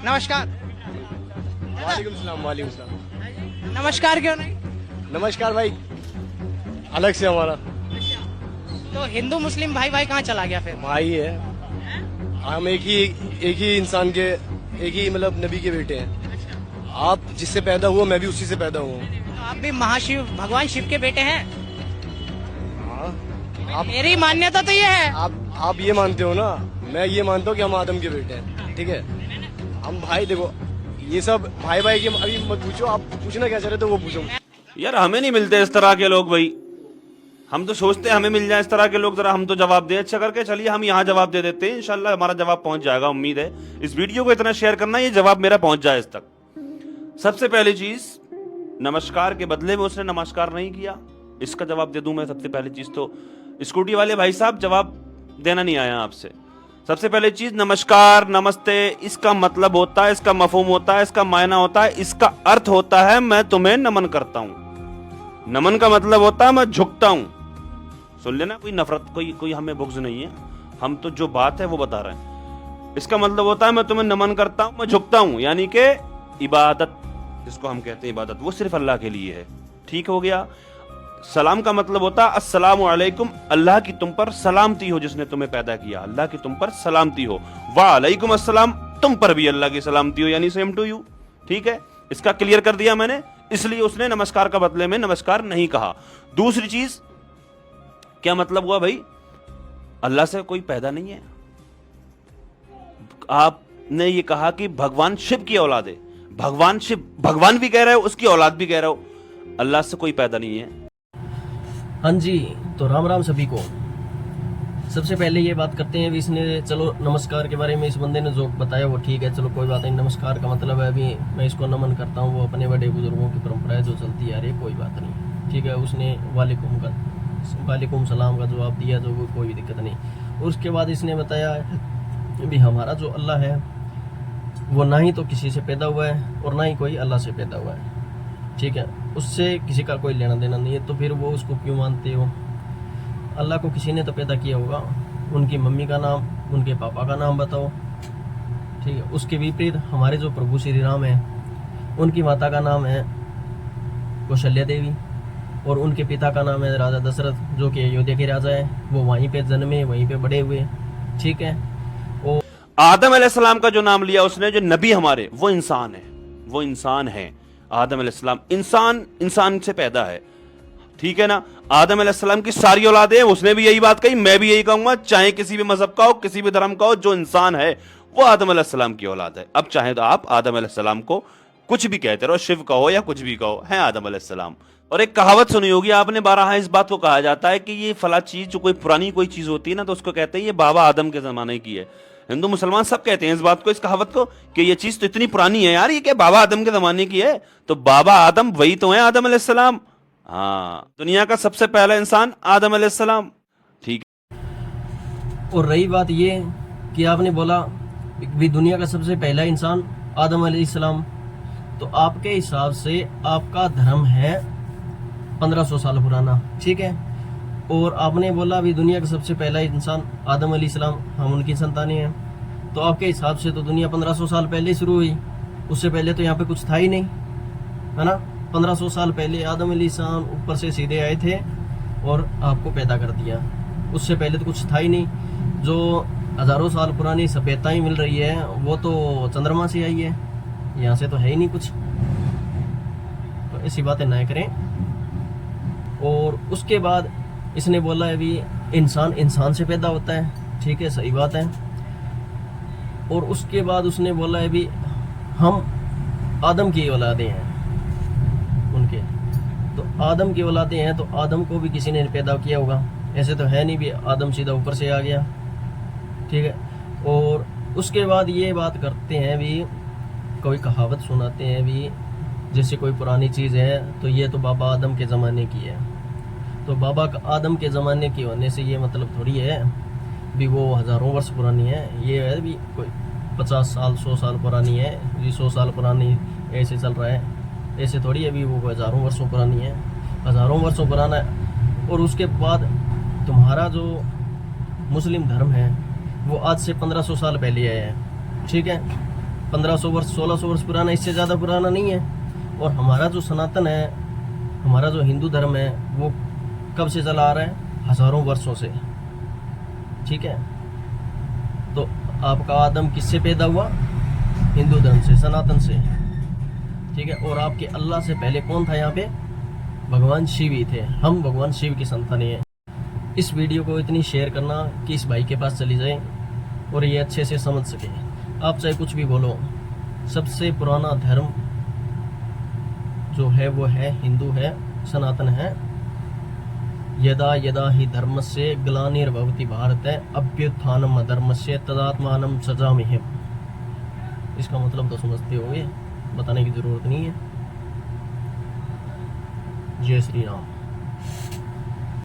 नमस्कार। वालेकुम सलाम। वालेकुम सलाम। नमस्कार क्यों नहीं? नमस्कार भाई, अलग से हमारा तो हिंदू मुस्लिम भाई भाई कहाँ चला गया फिर? भाई है। हम एक ही इंसान के, एक ही मतलब नबी के बेटे हैं। आप जिससे पैदा हुआ, मैं भी उसी से पैदा हुआ हूँ। तो आप भी महाशिव भगवान शिव के बेटे हैं? हाँ, आप मेरी मान्यता तो ये है। आप ये मानते हो ना, मैं ये मानता हूँ कि हम आदम के बेटे हैं। ठीक है, हम भाई देखो, ये सब भाई भाई की अभी मत पूछो, आप पूछना क्या चाह रहे थे वो पूछो। यार हमें नहीं मिलते इस तरह के लोग भाई, हम तो सोचते हैं हमें मिल जाए इस तरह के लोग, जरा हम तो जवाब दें अच्छा करके। चलिए हम यहाँ जवाब दे देते हैं, इंशाल्लाह हमारा जवाब पहुंच जाएगा। उम्मीद है इस वीडियो को इतना शेयर करना, ये जवाब मेरा पहुंच जाए इस तक। सबसे पहली चीज, नमस्कार के बदले में उसने नमस्कार नहीं किया, इसका जवाब दे दूं मैं। सबसे पहली चीज तो स्कूटी वाले भाई साहब, जवाब देना नहीं आया आपसे। सबसे पहली चीज, नमस्कार नमस्ते, इसका मतलब होता है, इसका मफहूम होता है, इसका मायना होता है, इसका अर्थ होता है मैं तुम्हें नमन करता हूं। नमन का मतलब होता है मैं झुकता हूं। सुन लेना, कोई नफरत, कोई हमें बुग़्ज़ नहीं है, हम तो जो बात है वो बता रहे हैं। इसका मतलब होता है मैं तुम्हें नमन करता हूं, मैं झुकता हूं, यानी कि इबादत, जिसको हम कहते हैं इबादत, वो सिर्फ अल्लाह के लिए है। ठीक हो गया। सलाम का मतलब होता है अस्सलामु अलैकुम, अल्लाह की तुम पर सलामती हो, जिसने तुम्हें पैदा किया, अल्लाह की तुम पर सलामती हो। वालेकुम अस्सलाम, तुम पर भी अल्लाह की सलामती हो, यानी सेम टू यू। ठीक है, इसका क्लियर कर दिया मैंने, इसलिए उसने नमस्कार का बदले में नमस्कार नहीं कहा। दूसरी चीज, क्या मतलब हुआ भाई? अल्लाह से कोई पैदा नहीं है। आपने ये कहा कि भगवान शिव की औलाद है, भगवान शिव, भगवान भी कह रहे हो, उसकी औलाद भी कह रहे हो, अल्लाह से कोई पैदा नहीं है। हाँ जी, तो राम राम सभी को। सबसे पहले ये बात करते हैं, इसने चलो नमस्कार के बारे में इस बंदे ने जो बताया वो ठीक है, चलो कोई बात नहीं। नमस्कार का मतलब है अभी मैं इसको नमन करता हूँ, वो अपने बड़े बुजुर्गों की परंपरा है जो चलती आ रही है, कोई बात नहीं। ठीक है, उसने वालेकुम सलाम का जवाब दिया, जो वो कोई दिक्कत नहीं। और उसके बाद इसने बताया भी हमारा जो अल्लाह है वो ना ही तो किसी से पैदा हुआ है और ना ही कोई अल्लाह से पैदा हुआ है। ठीक है, उससे किसी का कोई लेना देना नहीं है, तो फिर वो उसको क्यों मानते हो? अल्लाह को किसी ने तो पैदा किया होगा, उनकी मम्मी का नाम, उनके पापा का नाम बताओ। ठीक है, उसके विपरीत हमारे जो प्रभु श्री राम है, उनकी माता का नाम है कौशल्या देवी और उनके पिता का नाम है राजा दशरथ, जो कि अयोध्या के राजा है। वो वहीं पे जन्मे, वहीं पे बड़े हुए। ठीक है, और आदम अलैहिस्सलाम का जो नाम लिया उसने, जो नबी हमारे, वो इंसान है, वो इंसान है। आदम अलैहिस्सलाम इंसान से पैदा है। ठीक है ना, आदम अलैहिस्सलाम की सारी औलादें, उसने भी यही बात कही, मैं भी यही कहूंगा, चाहे किसी भी मजहब का हो, किसी भी धर्म का हो, जो इंसान है वो आदम अलैहिस्सलाम की औलाद है। अब चाहे तो आप आदम अलैहिस्सलाम को कुछ भी कहते रहो, शिव कहो या कुछ भी कहो, है आदम अलैहिस्सलाम। और एक कहावत सुनी होगी आपने, 12 इस बात को कहा जाता है कि ये फला चीज, जो कोई पुरानी कोई चीज होती है ना, तो उसको कहते हैं ये बाबा आदम के जमाने की है। हिंदू मुसलमान सब कहते हैं इस बात को, इस कहावत को, कि ये चीज तो इतनी पुरानी है यार, ये क्या बाबा आदम के जमाने की है? तो बाबा आदम वही तो है, आदम अलैहिस्सलाम। हाँ, दुनिया का सबसे पहला इंसान आदम अलैहिस्सलाम। ठीक। और रही बात ये कि आपने बोला भी दुनिया का सबसे पहला इंसान आदम अलैहिस्सलाम, तो आपके हिसाब से आपका धर्म है 1500 साल पुराना। ठीक है, और आपने बोला भी दुनिया का सबसे पहला इंसान आदम अलैहिस्सलाम, हम उनकी संतानें हैं, तो आपके हिसाब से तो दुनिया 1500 साल पहले शुरू हुई, उससे पहले तो यहाँ पे कुछ था ही नहीं, है ना। 1500 साल पहले आदम अलैहिस्सलाम ऊपर से सीधे आए थे और आपको पैदा कर दिया, उससे पहले तो कुछ था ही नहीं। जो हजारों साल पुरानी सभ्यताएं मिल रही है वो तो चंद्रमा से आई है, यहाँ से तो है ही नहीं कुछ। तो ऐसी बातें ना करें। और उसके बाद इसने बोला है भी इंसान से पैदा होता है। ठीक है, सही बात है। और उसके बाद उसने बोला है भी हम आदम की औलादें हैं उनके, तो आदम की औलादें हैं, तो आदम को भी किसी ने पैदा किया होगा, ऐसे तो है नहीं भी आदम सीधा ऊपर से आ गया। ठीक है, और उसके बाद ये बात करते हैं भी, कोई कहावत सुनाते हैं भी, जैसे कोई पुरानी चीज़ है तो ये तो बाबा आदम के ज़माने की है, तो बाबा आदम के ज़माने की होने से ये मतलब थोड़ी है भी वो हज़ारों वर्ष पुरानी है। ये है भी कोई 50 साल 100 साल पुरानी है, जी 100 साल पुरानी ऐसे चल रहा है, ऐसे थोड़ी है भी वो हज़ारों वर्षों पुरानी है, हज़ारों वर्षों पुराना है। और उसके बाद तुम्हारा जो मुस्लिम धर्म है वो आज से 1500 साल पहले आया है। ठीक है, 1500 वर्ष 1600 वर्ष पुराना, इससे ज़्यादा पुराना नहीं है। और हमारा जो सनातन है, हमारा जो हिंदू धर्म है, वो कब से चला आ रहा है? हज़ारों वर्षों से। ठीक है, तो आपका आदम किससे पैदा हुआ? हिंदू धर्म से, सनातन से। ठीक है, और आपके अल्लाह से पहले कौन था यहाँ पे? भगवान शिव ही थे। हम भगवान शिव की संतान हैं। इस वीडियो को इतनी शेयर करना कि इस भाई के पास चली जाए और ये अच्छे से समझ सके। आप चाहे कुछ भी बोलो, सबसे पुराना धर्म जो है वो है हिंदू है, सनातन है। यदा यदा ही धर्मस्य ग्लानिर्भवति भारत अभ्युत्थानम अधर्मस्य तदात्मानं सृजाम्यहम्। इसका मतलब तो समझते होंगे, बताने की जरूरत नहीं है। जय श्री राम।